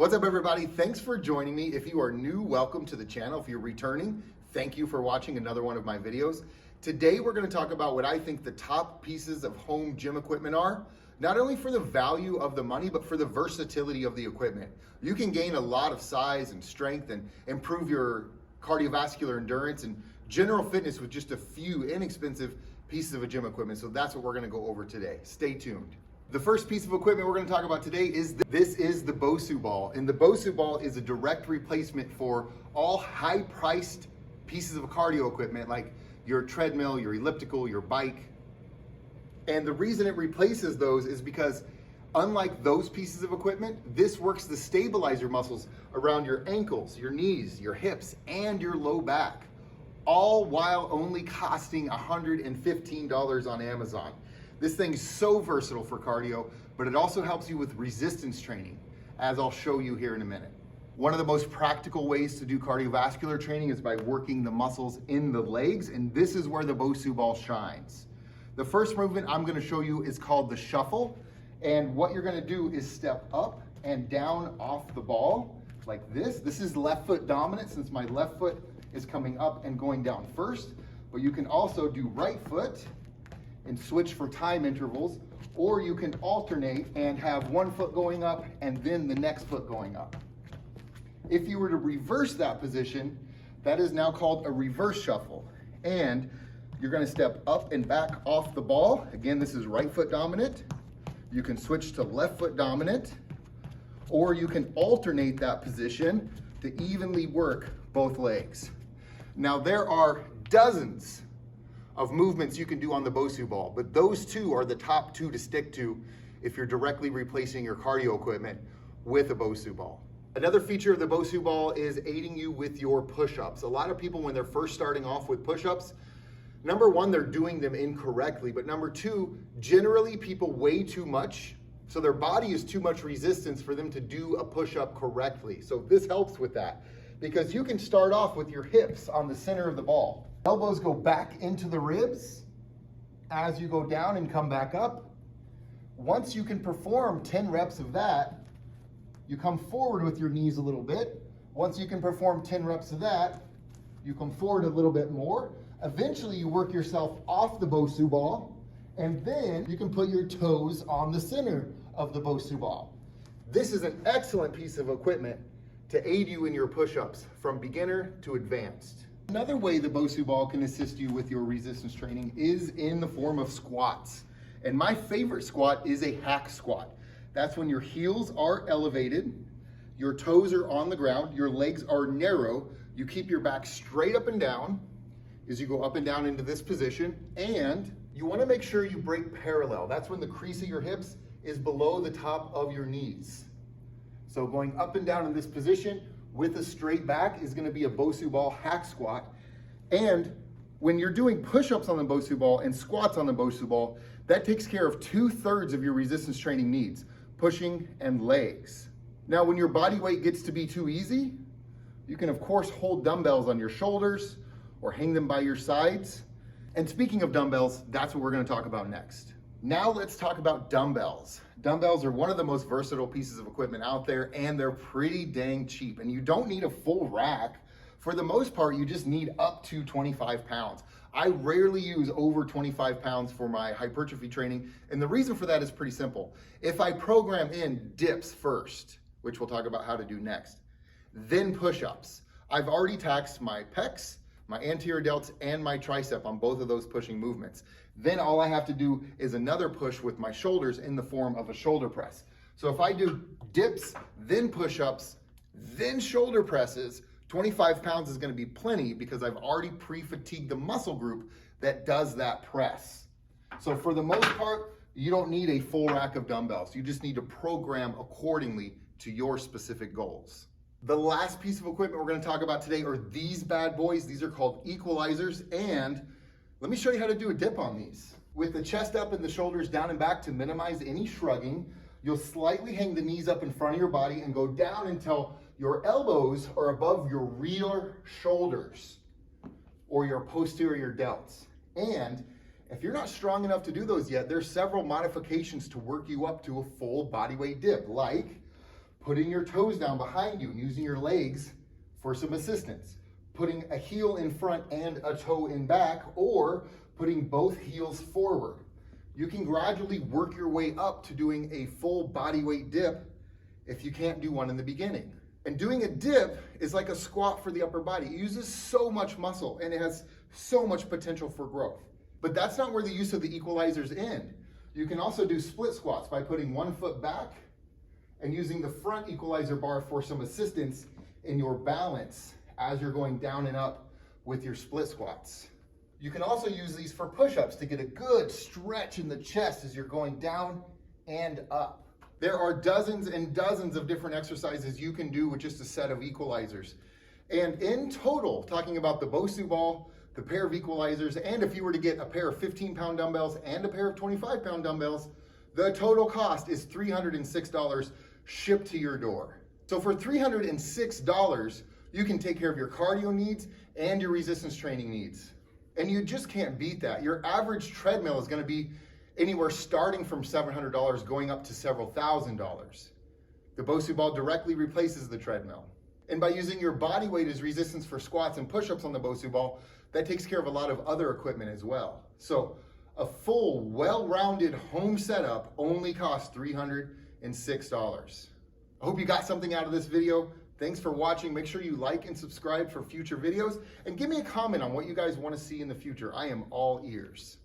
What's up, everybody? Thanks for joining me. If you are new, welcome to the channel. If you're returning, thank you for watching another one of my videos. Today, we're going to talk about what I think the top pieces of home gym equipment are, not only for the value of the money, but for the versatility of the equipment. You can gain a lot of size and strength and improve your cardiovascular endurance and general fitness with just a few inexpensive pieces of gym equipment. So that's what we're going to go over today. Stay tuned. The first piece of equipment we're going to talk about today is the Bosu ball. And the Bosu ball is a direct replacement for all high-priced pieces of cardio equipment like your treadmill, your elliptical, your bike. And the reason it replaces those is because unlike those pieces of equipment, this works to stabilize your muscles around your ankles, your knees, your hips, and your low back, all while only costing $115 on Amazon. This thing's so versatile for cardio, but it also helps you with resistance training, as I'll show you here in a minute. One of the most practical ways to do cardiovascular training is by working the muscles in the legs, and this is where the Bosu ball shines. The first movement I'm gonna show you is called the shuffle, and what you're gonna do is step up and down off the ball like this. This is left foot dominant since my left foot is coming up and going down first, but you can also do right foot and switch for time intervals, or you can alternate and have one foot going up and then the next foot going up. If you were to reverse that position, that is now called a reverse shuffle. And you're gonna step up and back off the ball. Again, this is right foot dominant. You can switch to left foot dominant, or you can alternate that position to evenly work both legs. Now there are dozens of movements you can do on the Bosu ball, but those two are the top two to stick to if you're directly replacing your cardio equipment with a Bosu ball. Another feature of the Bosu ball is aiding you with your push-ups. A lot of people, when they're first starting off with push-ups, number one, they're doing them incorrectly, but number two, generally people weigh too much, so their body is too much resistance for them to do a push-up correctly. So this helps with that, because you can start off with your hips on the center of the ball. Elbows go back into the ribs as you go down and come back up. Once you can perform 10 reps of that, you come forward with your knees a little bit. Once you can perform 10 reps of that, you come forward a little bit more. Eventually you work yourself off the Bosu ball, and then you can put your toes on the center of the Bosu ball. This is an excellent piece of equipment to aid you in your push-ups from beginner to advanced. Another way the Bosu ball can assist you with your resistance training is in the form of squats. And my favorite squat is a hack squat. That's when your heels are elevated, your toes are on the ground, your legs are narrow, you keep your back straight up and down as you go up and down into this position, and you wanna make sure you break parallel. That's when the crease of your hips is below the top of your knees. So going up and down in this position with a straight back is gonna be a Bosu ball hack squat. And when you're doing push-ups on the Bosu ball and squats on the Bosu ball, that takes care of 2/3 of your resistance training needs, pushing and legs. Now, when your body weight gets to be too easy, you can of course hold dumbbells on your shoulders or hang them by your sides. And speaking of dumbbells, that's what we're gonna talk about next. Now let's talk about dumbbells. Dumbbells are one of the most versatile pieces of equipment out there, and they're pretty dang cheap. And you don't need a full rack. For the most part, you just need up to 25 pounds. I rarely use over 25 pounds for my hypertrophy training. And the reason for that is pretty simple. If I program in dips first, which we'll talk about how to do next, then push-ups, I've already taxed my pecs, my anterior delts, and my tricep on both of those pushing movements. Then all I have to do is another push with my shoulders in the form of a shoulder press. So if I do dips, then push-ups, then shoulder presses, 25 pounds is gonna be plenty because I've already pre-fatigued the muscle group that does that press. So for the most part, you don't need a full rack of dumbbells. You just need to program accordingly to your specific goals. The last piece of equipment we're gonna talk about today are these bad boys. These are called equalizers, and let me show you how to do a dip on these. With the chest up and the shoulders down and back to minimize any shrugging, you'll slightly hang the knees up in front of your body and go down until your elbows are above your rear shoulders or your posterior delts. And if you're not strong enough to do those yet, there's several modifications to work you up to a full body weight dip, like putting your toes down behind you and using your legs for some assistance, putting a heel in front and a toe in back, or putting both heels forward. You can gradually work your way up to doing a full body weight dip if you can't do one in the beginning. And doing a dip is like a squat for the upper body. It uses so much muscle and it has so much potential for growth. But that's not where the use of the equalizers end. You can also do split squats by putting one foot back and using the front equalizer bar for some assistance in your balance as you're going down and up with your split squats. You can also use these for push-ups to get a good stretch in the chest as you're going down and up. There are dozens and dozens of different exercises you can do with just a set of equalizers. And in total, talking about the Bosu ball, the pair of equalizers, and if you were to get a pair of 15-pound dumbbells and a pair of 25-pound dumbbells, the total cost is $306 shipped to your door. So for $306, you can take care of your cardio needs and your resistance training needs. And you just can't beat that. Your average treadmill is going to be anywhere starting from $700 going up to several $1,000s. The Bosu ball directly replaces the treadmill. And by using your body weight as resistance for squats and push-ups on the Bosu ball, that takes care of a lot of other equipment as well. So a full, well-rounded home setup only costs $306. I hope you got something out of this video. Thanks for watching. Make sure you like and subscribe for future videos, and give me a comment on what you guys want to see in the future. I am all ears.